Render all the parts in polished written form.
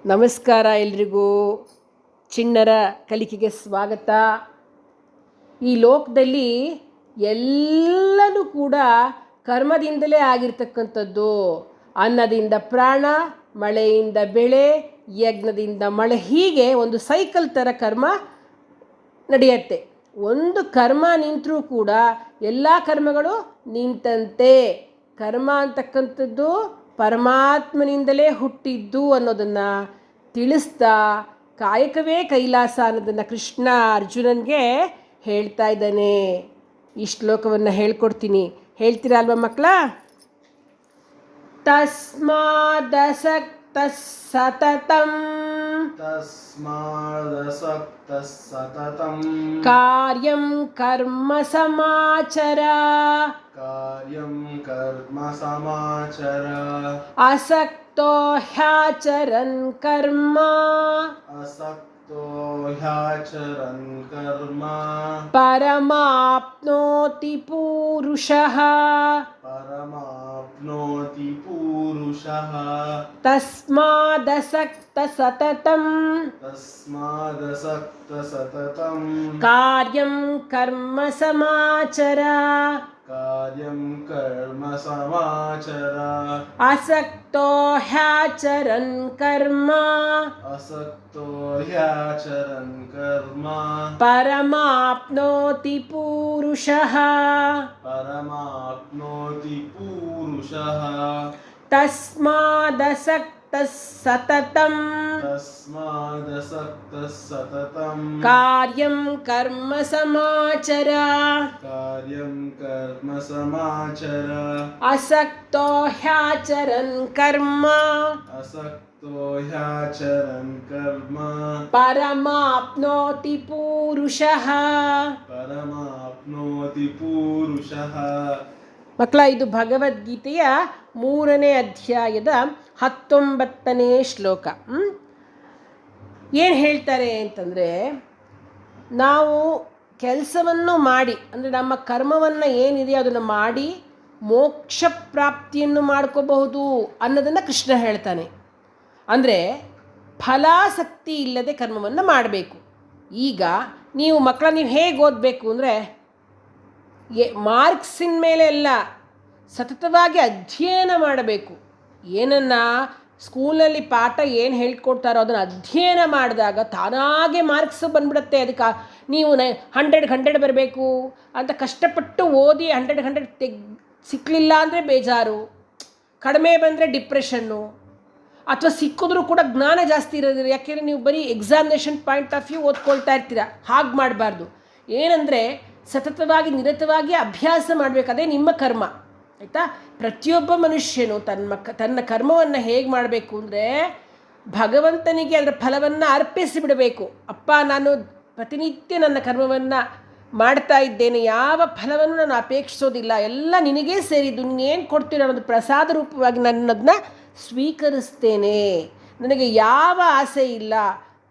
ನಮಸ್ಕಾರ ಎಲ್ರಿಗೂ. ಚಿಣ್ಣರ ಕಲಿಕೆಗೆ ಸ್ವಾಗತ. ಈ ಲೋಕದಲ್ಲಿ ಎಲ್ಲನೂ ಕೂಡ ಕರ್ಮದಿಂದಲೇ ಆಗಿರ್ತಕ್ಕಂಥದ್ದು. ಅನ್ನದಿಂದ ಪ್ರಾಣ, ಮಳೆಯಿಂದ ಬೆಳೆ, ಯಜ್ಞದಿಂದ ಮಳೆ, ಹೀಗೆ ಒಂದು ಸೈಕಲ್ ಥರ ಕರ್ಮ ನಡೆಯುತ್ತೆ. ಒಂದು ಕರ್ಮ ನಿಂತರೂ ಕೂಡ ಎಲ್ಲ ಕರ್ಮಗಳು ನಿಂತಂತೆ. ಕರ್ಮ ಅಂತಕ್ಕಂಥದ್ದು ಪರಮಾತ್ಮನಿಂದಲೇ ಹುಟ್ಟಿದ್ದು ಅನ್ನೋದನ್ನು ತಿಳಿಸ್ತಾ ಕಾಯಕವೇ ಕೈಲಾಸ ಅನ್ನೋದನ್ನು ಕೃಷ್ಣ ಅರ್ಜುನನಿಗೆ ಹೇಳ್ತಾ ಇದ್ದಾನೆ. ಈ ಶ್ಲೋಕವನ್ನು ಹೇಳ್ಕೊಡ್ತೀನಿ, ಹೇಳ್ತೀರಾ ಅಲ್ವಾ ಮಕ್ಕಳ? ತಸ್ಮಾದಸಕ್ತಃ ಸತತಂ ಕಾರ್ಯಂ ಕರ್ಮ ಸಮಾಚರ ಅಸಕ್ತೋ ಹ್ಯಾಚರನ್ ಕರ್ಮ ಪರಮಾಪ್ನೋತಿ ಪೂರುಷಃ ತಸ್ಮಾದಸಕ್ತಃ ಸತತಂ ಕಾರ್ಯಂ ಕರ್ಮ ಸಮಾಚರ ಅಸಕ್ತೋ ಹ್ಯಾಚರನ್ ಕರ್ಮ ಪರಮಾಪ್ನೋತಿ ಪೂರುಷಃ ತಸ್ಮಾದಸಕ್ತಃ ಸತತಂ ಕಾರ್ಯಂ ಕರ್ಮ ಸಮಾಚರ ಅಸಕ್ತೋ ಹ್ಯಾಚರನ್ ಕರ್ಮ ಪರಮಾಪ್ನೋತಿ ಪೂರುಷಃ. ಮಕ್ಕಳ, ಇದು ಭಗವದ್ಗೀತೆಯ 3ನೇ ಅಧ್ಯಾಯದ 19ನೇ ಶ್ಲೋಕ. ಏನು ಹೇಳ್ತಾರೆ ಅಂತಂದರೆ, ನಾವು ಕೆಲಸವನ್ನು ಮಾಡಿ, ಅಂದರೆ ನಮ್ಮ ಕರ್ಮವನ್ನು ಏನಿದೆ ಅದನ್ನು ಮಾಡಿ ಮೋಕ್ಷ ಪ್ರಾಪ್ತಿಯನ್ನು ಮಾಡ್ಕೋಬಹುದು ಅನ್ನೋದನ್ನು ಕೃಷ್ಣ ಹೇಳ್ತಾನೆ. ಅಂದರೆ ಫಲಾಸಕ್ತಿ ಇಲ್ಲದೆ ಕರ್ಮವನ್ನು ಮಾಡಬೇಕು. ಈಗ ನೀವು ಮಕ್ಕಳ, ನೀವು ಹೇಗೆ ಓದಬೇಕು ಅಂದರೆ, ಮಾರ್ಕ್ಸಿನ ಮೇಲೆ ಎಲ್ಲ ಸತತವಾಗಿ ಅಧ್ಯಯನ ಮಾಡಬೇಕು. ಏನನ್ನು ಸ್ಕೂಲಲ್ಲಿ ಪಾಠ ಏನು ಹೇಳ್ಕೊಡ್ತಾರೋ ಅದನ್ನು ಅಧ್ಯಯನ ಮಾಡಿದಾಗ ತಾನಾಗೆ ಮಾರ್ಕ್ಸ್ ಬಂದ್ಬಿಡುತ್ತೆ. ಅದಕ್ಕೆ ನೀವು 100 ಬರಬೇಕು ಅಂತ ಕಷ್ಟಪಟ್ಟು ಓದಿ 100 ಸಿಕ್ಕಲಿಲ್ಲ ಅಂದರೆ ಬೇಜಾರು, ಕಡಿಮೆ ಬಂದರೆ ಡಿಪ್ರೆಷನ್ನು, ಅಥವಾ ಸಿಕ್ಕಿದ್ರೂ ಕೂಡ ಜ್ಞಾನ ಜಾಸ್ತಿ ಇರೋದಿಲ್ಲ. ಯಾಕೆಂದರೆ ನೀವು ಬರೀ ಎಕ್ಸಾಮಿನೇಷನ್ ಪಾಯಿಂಟ್ ಆಫ್ ವ್ಯೂ ಓದ್ಕೊಳ್ತಾ ಇರ್ತೀರ. ಹಾಗೆ ಮಾಡಬಾರ್ದು. ಏನಂದರೆ ಸತತವಾಗಿ ನಿರತವಾಗಿ ಅಭ್ಯಾಸ ಮಾಡಬೇಕು. ಅದೇ ನಿಮ್ಮ ಕರ್ಮ, ಆಯಿತಾ? ಪ್ರತಿಯೊಬ್ಬ ಮನುಷ್ಯನು ತನ್ನ ಕರ್ಮವನ್ನು ಹೇಗೆ ಮಾಡಬೇಕು ಅಂದರೆ, ಭಗವಂತನಿಗೆ ಅದರ ಫಲವನ್ನು ಅರ್ಪಿಸಿಬಿಡಬೇಕು. ಅಪ್ಪ, ನಾನು ಪ್ರತಿನಿತ್ಯ ನನ್ನ ಕರ್ಮವನ್ನು ಮಾಡ್ತಾ ಇದ್ದೇನೆ, ಯಾವ ಫಲವನ್ನು ನಾನು ಅಪೇಕ್ಷಿಸೋದಿಲ್ಲ, ಎಲ್ಲ ನಿನಗೇ ಸೇರಿದ್ದು, ನೀನೇನು ಕೊಡ್ತೀರೋ ಅನ್ನೋದು ಪ್ರಸಾದ ರೂಪವಾಗಿ ನನ್ನದನ್ನ ಸ್ವೀಕರಿಸ್ತೇನೆ, ನನಗೆ ಯಾವ ಆಸೆ ಇಲ್ಲ,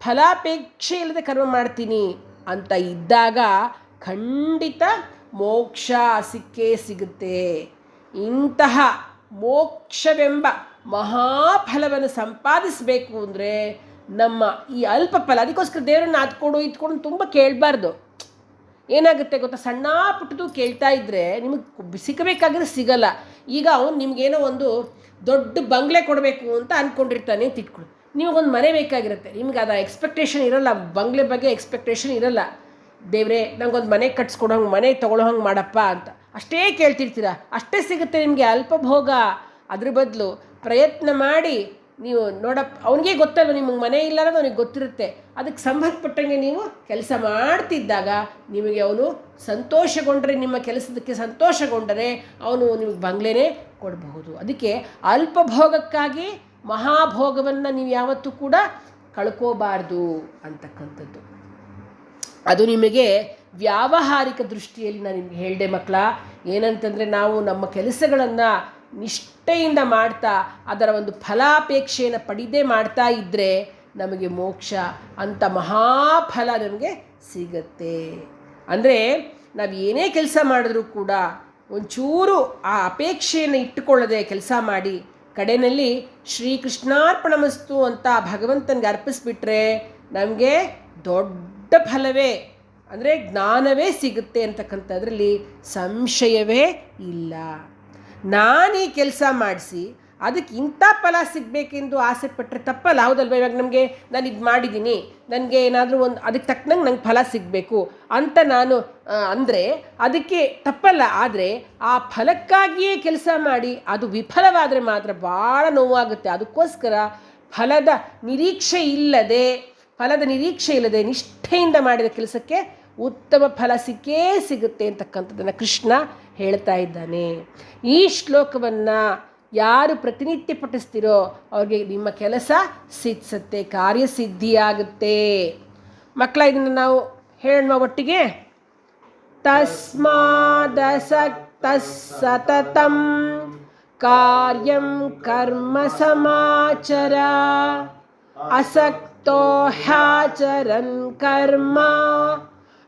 ಫಲಾಪೇಕ್ಷೆ ಇಲ್ಲದೆ ಕರ್ಮ ಮಾಡ್ತೀನಿ ಅಂತ ಇದ್ದಾಗ ಖಂಡಿತ ಮೋಕ್ಷ ಸಿಕ್ಕೇ ಸಿಗುತ್ತೆ. ಇಂತಹ ಮೋಕ್ಷವೆಂಬ ಮಹಾಫಲವನ್ನು ಸಂಪಾದಿಸಬೇಕು ಅಂದರೆ ನಮ್ಮ ಈ ಅಲ್ಪ ಫಲ, ಅದಕ್ಕೋಸ್ಕರ ದೇವರನ್ನು ಅದ್ಕೊಡು ಇದ್ಕೊಂಡು ತುಂಬ ಕೇಳಬಾರ್ದು. ಏನಾಗುತ್ತೆ ಗೊತ್ತಾ, ಸಣ್ಣ ಪುಟ್ಟದು ಕೇಳ್ತಾ ಇದ್ದರೆ ನಿಮಗೆ ಸಿಗಬೇಕಾದ್ರೆ ಸಿಗಲ್ಲ. ಈಗ ಅವನು ನಿಮಗೇನೋ ಒಂದು ದೊಡ್ಡ ಬಂಗ್ಲೆ ಕೊಡಬೇಕು ಅಂತ ಅಂದ್ಕೊಂಡಿರ್ತಾನೆ ಅಂತ ಇಟ್ಕೊಳ್ಳಿ. ನಿಮಗೊಂದು ಮನೆ ಬೇಕಾಗಿರುತ್ತೆ, ನಿಮ್ಗೆ ಅದು ಎಕ್ಸ್ಪೆಕ್ಟೇಷನ್ ಇರೋಲ್ಲ, ಬಂಗ್ಲೆ ಬಗ್ಗೆ ಎಕ್ಸ್ಪೆಕ್ಟೇಷನ್ ಇರೋಲ್ಲ. ದೇವರೇ ನನಗೊಂದು ಮನೆ ಕಟ್ಸ್ಕೊಡೋ ಹಂಗೆ, ಮನೆ ತೊಗೊಳ್ಳೋ ಹಂಗೆ ಮಾಡಪ್ಪ ಅಂತ ಅಷ್ಟೇ ಕೇಳ್ತಿರ್ತೀರ. ಅಷ್ಟೇ ಸಿಗುತ್ತೆ ನಿಮಗೆ ಅಲ್ಪ ಭೋಗ. ಅದ್ರ ಬದಲು ಪ್ರಯತ್ನ ಮಾಡಿ ನೀವು ನೋಡಪ್ಪ, ಅವನಿಗೆ ಗೊತ್ತಲ್ವ ನಿಮಗೆ ಮನೆ ಇಲ್ಲ ಅನ್ನೋದು ಅವನಿಗೆ ಗೊತ್ತಿರುತ್ತೆ. ಅದಕ್ಕೆ ಸಂಬಂಧಪಟ್ಟಂಗೆ ನೀವು ಕೆಲಸ ಮಾಡ್ತಿದ್ದಾಗ ನಿಮಗೆ ಅವನು ಸಂತೋಷಗೊಂಡರೆ, ನಿಮ್ಮ ಕೆಲಸದಕ್ಕೆ ಸಂತೋಷಗೊಂಡರೆ ಅವನು ನಿಮಗೆ ಬಂಗ್ಲೆನೇ ಕೊಡಬಹುದು. ಅದಕ್ಕೆ ಅಲ್ಪ ಭೋಗಕ್ಕಾಗಿ ಮಹಾಭೋಗವನ್ನು ನೀವು ಯಾವತ್ತೂ ಕೂಡ ಕಳ್ಕೋಬಾರ್ದು ಅಂತಕ್ಕಂಥದ್ದು. ಅದು ನಿಮಗೆ ವ್ಯಾವಹಾರಿಕ ದೃಷ್ಟಿಯಲ್ಲಿ ನಾನು ನಿಮಗೆ ಹೇಳಿದೆ ಮಕ್ಕಳ. ಏನಂತಂದರೆ, ನಾವು ನಮ್ಮ ಕೆಲಸಗಳನ್ನು ನಿಷ್ಠೆಯಿಂದ ಮಾಡ್ತಾ ಅದರ ಒಂದು ಫಲಾಪೇಕ್ಷೆಯನ್ನು ಪಡೆದೇ ಮಾಡ್ತಾ ಇದ್ದರೆ ನಮಗೆ ಮೋಕ್ಷ ಅಂತ ಮಹಾಫಲ ನಮಗೆ ಸಿಗತ್ತೆ. ಅಂದರೆ ನಾವು ಏನೇ ಕೆಲಸ ಮಾಡಿದ್ರೂ ಕೂಡ ಒಂಚೂರು ಆ ಅಪೇಕ್ಷೆಯನ್ನು ಇಟ್ಟುಕೊಳ್ಳದೆ ಕೆಲಸ ಮಾಡಿ ಕಡೆಯಲ್ಲಿ ಶ್ರೀಕೃಷ್ಣಾರ್ಪಣಮಸ್ತು ಅಂತ ಭಗವಂತನಿಗೆ ಅರ್ಪಿಸ್ಬಿಟ್ರೆ ನಮಗೆ ದೊಡ್ಡ ಫಲವೇ ಅಂದರೆ ಜ್ಞಾನವೇ ಸಿಗುತ್ತೆ ಅಂತಕ್ಕಂಥದ್ರಲ್ಲಿ ಸಂಶಯವೇ ಇಲ್ಲ. ನಾನು ಈ ಕೆಲಸ ಮಾಡಿಸಿ ಅದಕ್ಕೆ ಇಂಥ ಫಲ ಸಿಗಬೇಕೆಂದು ಆಸೆ ಪಟ್ಟರೆ ತಪ್ಪಲ್ಲ, ಹೌದಲ್ವ? ಇವಾಗ ನಮಗೆ ನಾನು ಇದು ಮಾಡಿದ್ದೀನಿ, ನನಗೆ ಏನಾದರೂ ಒಂದು ಅದಕ್ಕೆ ತಕ್ಕನಂಗೆ ನಂಗೆ ಫಲ ಸಿಗಬೇಕು ಅಂತ ನಾನು ಅಂದರೆ ಅದಕ್ಕೆ ತಪ್ಪಲ್ಲ. ಆದರೆ ಆ ಫಲಕ್ಕಾಗಿಯೇ ಕೆಲಸ ಮಾಡಿ ಅದು ವಿಫಲವಾದರೆ ಮಾತ್ರ ಭಾಳ ನೋವಾಗುತ್ತೆ. ಅದಕ್ಕೋಸ್ಕರ ಫಲದ ನಿರೀಕ್ಷೆ ಇಲ್ಲದೆ ನಿಷ್ಠೆಯಿಂದ ಮಾಡಿದ ಕೆಲಸಕ್ಕೆ ಉತ್ತಮ ಫಲ ಸಿಗುತ್ತೆ ಅಂತಕ್ಕಂಥದ್ದನ್ನು ಕೃಷ್ಣ ಹೇಳ್ತಾ ಇದ್ದಾನೆ. ಈ ಶ್ಲೋಕವನ್ನು ಯಾರು ಪ್ರತಿನಿತ್ಯ ಪಠಿಸ್ತಿರೋ ಅವ್ರಿಗೆ ನಿಮ್ಮ ಕೆಲಸ ಸಿದ್ಧಿಸುತ್ತೆ, ಕಾರ್ಯಸಿದ್ಧಿಯಾಗುತ್ತೆ. ಮಕ್ಕಳ, ಇದನ್ನು ನಾವು ಹೇಳೋಣ ಒಟ್ಟಿಗೆ. ತಸ್ಮಾದಸಕ್ತಃ ಸತತಂ ಕಾರ್ಯಂ ಕರ್ಮ ಸಮಾಚರ ಅಸಕ್ತೋ ಹ್ಯಾಚರನ್ ಕರ್ಮ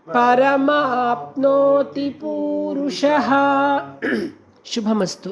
ಪರಮಾಪ್ನೋತಿ ಪೂರುಷಃ. ಶುಭಮಸ್ತು.